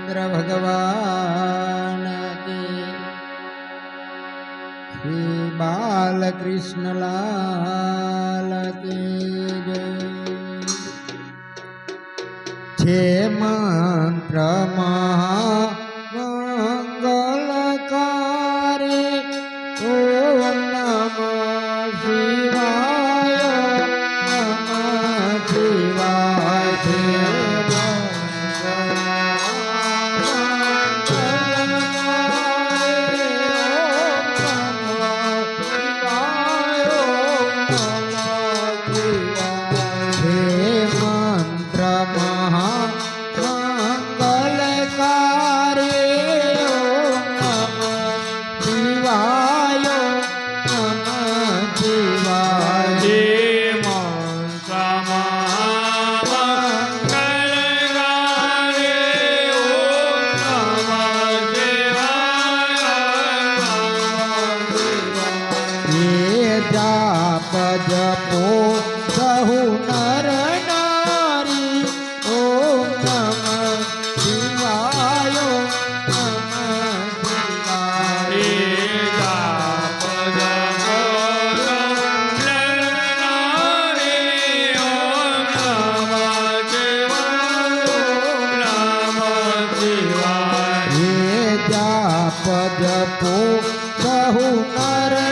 रामचंद्र भगवान की श्री बालकृष्ण लाल की जय। मंत्र महामंगलकारी ओम नमः शिवाय नमः शिवाय। जपो सहु नर नारी ओम नमः शिवाय नमः शिवाय। जाप जपो सहु नर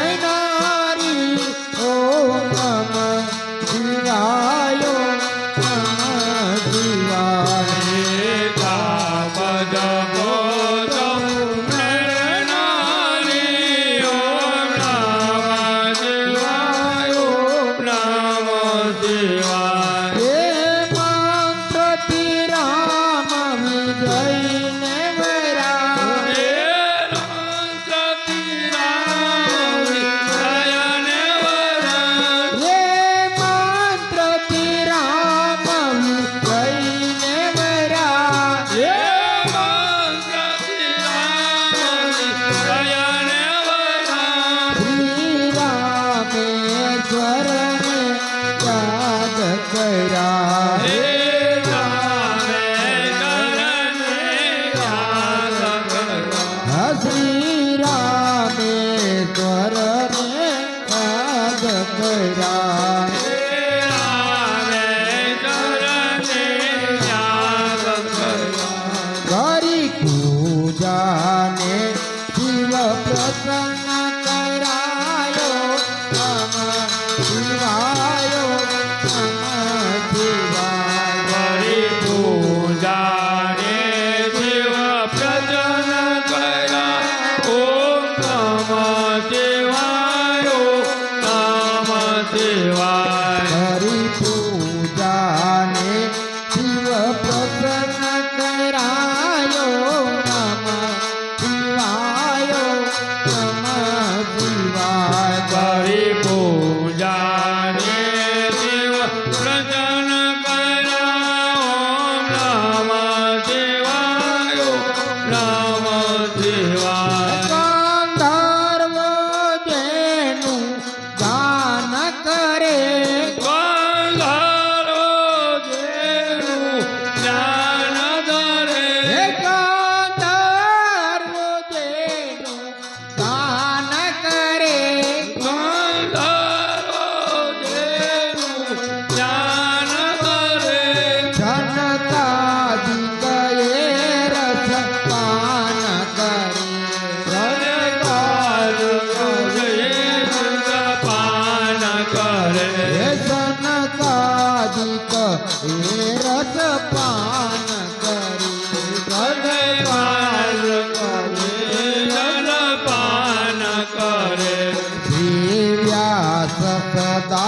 सदा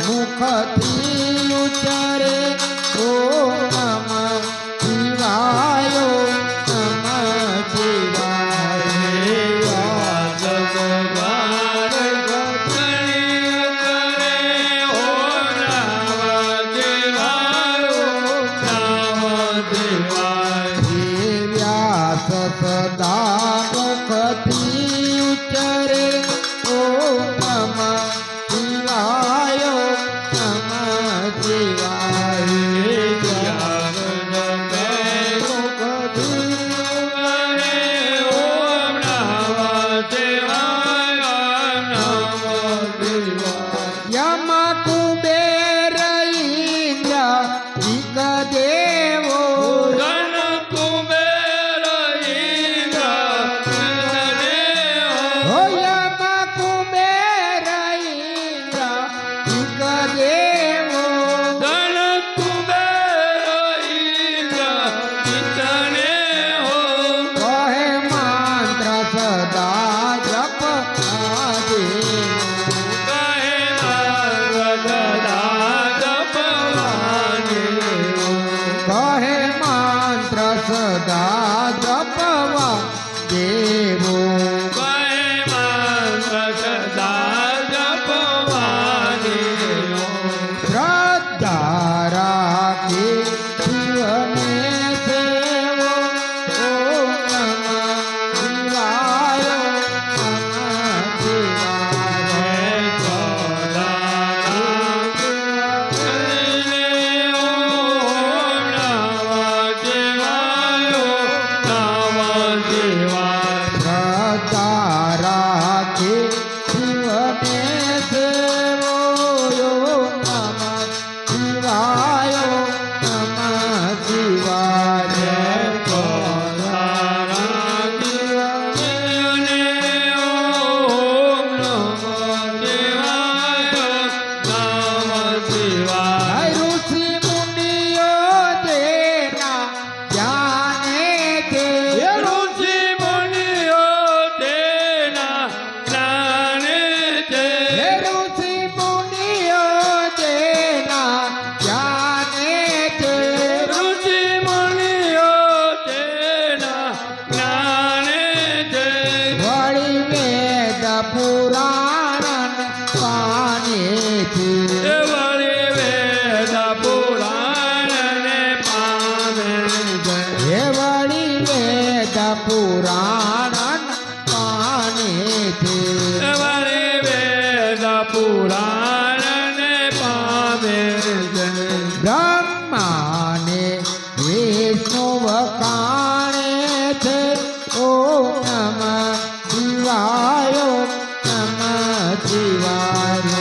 मुखती उच्चारे ओम नमः शिवाय नमः शिवाय। व्यास भगवान ओम नमः शिवाय नमः शिवाय। व्यास सदा मुखती उच्चारे ओम नमः शिवाय नमः शिवाय। સદા જપવા દેવો શ્રદ્ધા રાખી શિવને સેવો ઓમ નમઃ શિવાય નમઃ શિવાય શ્રદ્ધા રાખી શિવને સેવો ઓમ નમઃ શિવાય નમઃ શિવાય ઋષિ મુનિઓ તેના જાણે છે ઋષિ મુનિઓ તેના જાણે છે વળી વેદ પુરાણ પાને છે હે વળી વેદ પુરાણ પાને છે બ્રહ્માને વિષ્ણુ વખાણે છે ઓમ નમઃ શિવાય નમઃ શિવાય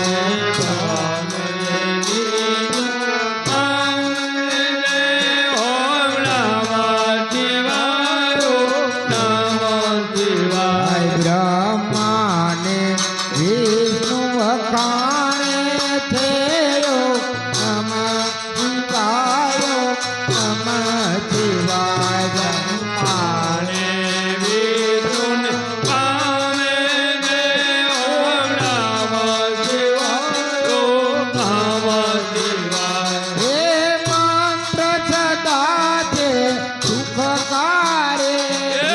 બ્રહ્માને વિષ્ણુ વખાણે છે ઓમ નમઃ શિવાય નમઃ શિવાય હે મંત્ર સદા છે સુખકારે હે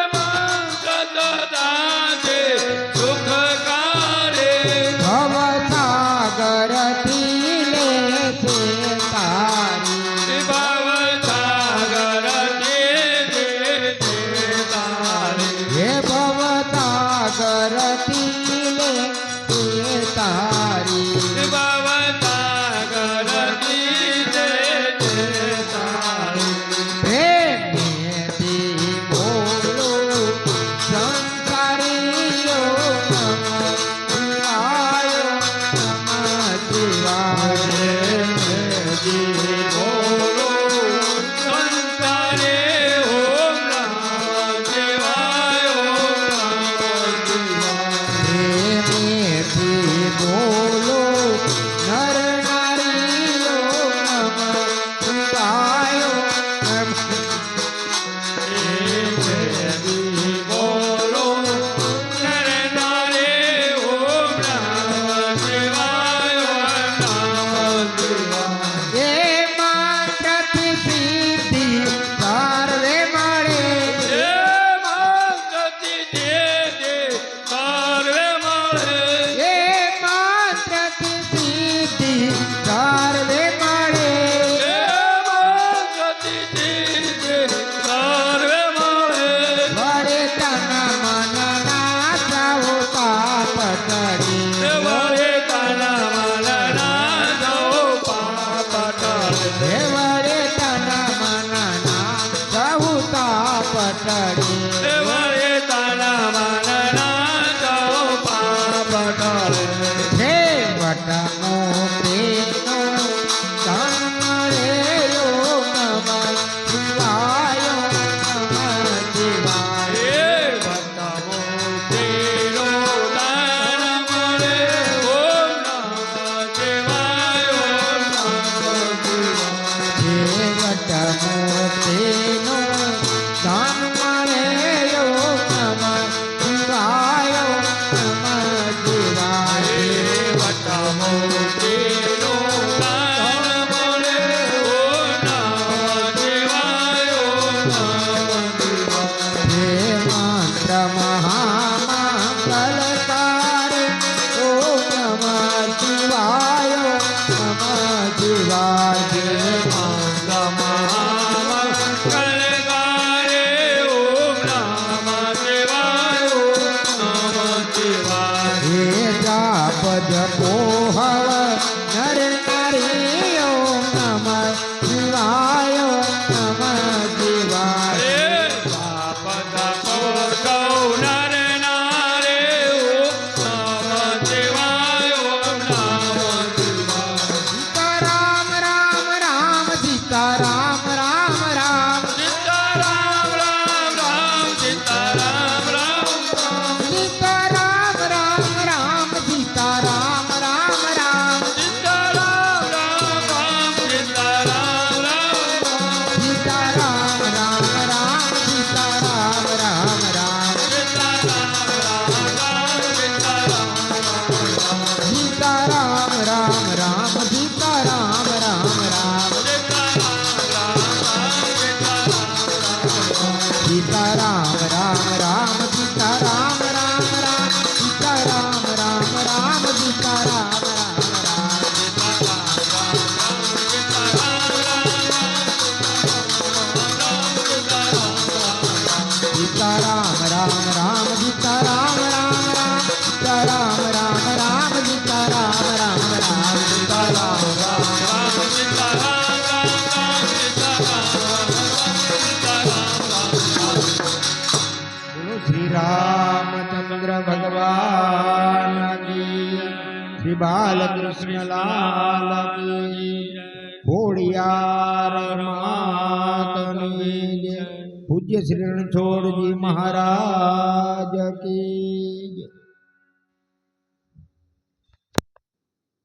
મંત્ર સદા છે સુખકારે ભવસાગરથી લે છે તારી હે ભવસાગરથી લે છે તારી પ્રેમેથી બોલો સંસારીઓ નમઃ શિવાય નમઃ શિવાય જપો હવ નર નારી ઓમ નમઃ શિવાય ઓમ નમઃ શિવાય બાપ તપો સૌ નર નારે ઓમ નમઃ શિવાય ઓમ નમઃ સીતા રામ રામ રામ સીતા રામ રામ રામ સીતા રામ રામ રામ સીતા રામ રામ રામ સીતા રામ રામ રામ સીતા રામ રામ રામ સીતા રામ રામ સીતા રામ રામ રામ સીતા રામ રામ રામ સીતા રામ રામ રામ સીતા રામ સીતા રામ રામ રામ સીતા રામ રામ રામ સીતા રામ રામ રામ સીતા રામ રામ રામ સીતા રામ રામ રામ સીતા રામ રામ રામ સીતા રામ રામ રામ સીતા રામ રામ રામ સીતા રામ રામ રામ સીતા રામ રામ રામ સીતા રામ રામ બોલો શ્રી રામચંદ્ર ભગવાન કી શ્રી બાલકૃષ્ણ લાલ કી ખોડિયાર માતની જય. પૂજ્ય શ્રી રણછોડજી મહારાજ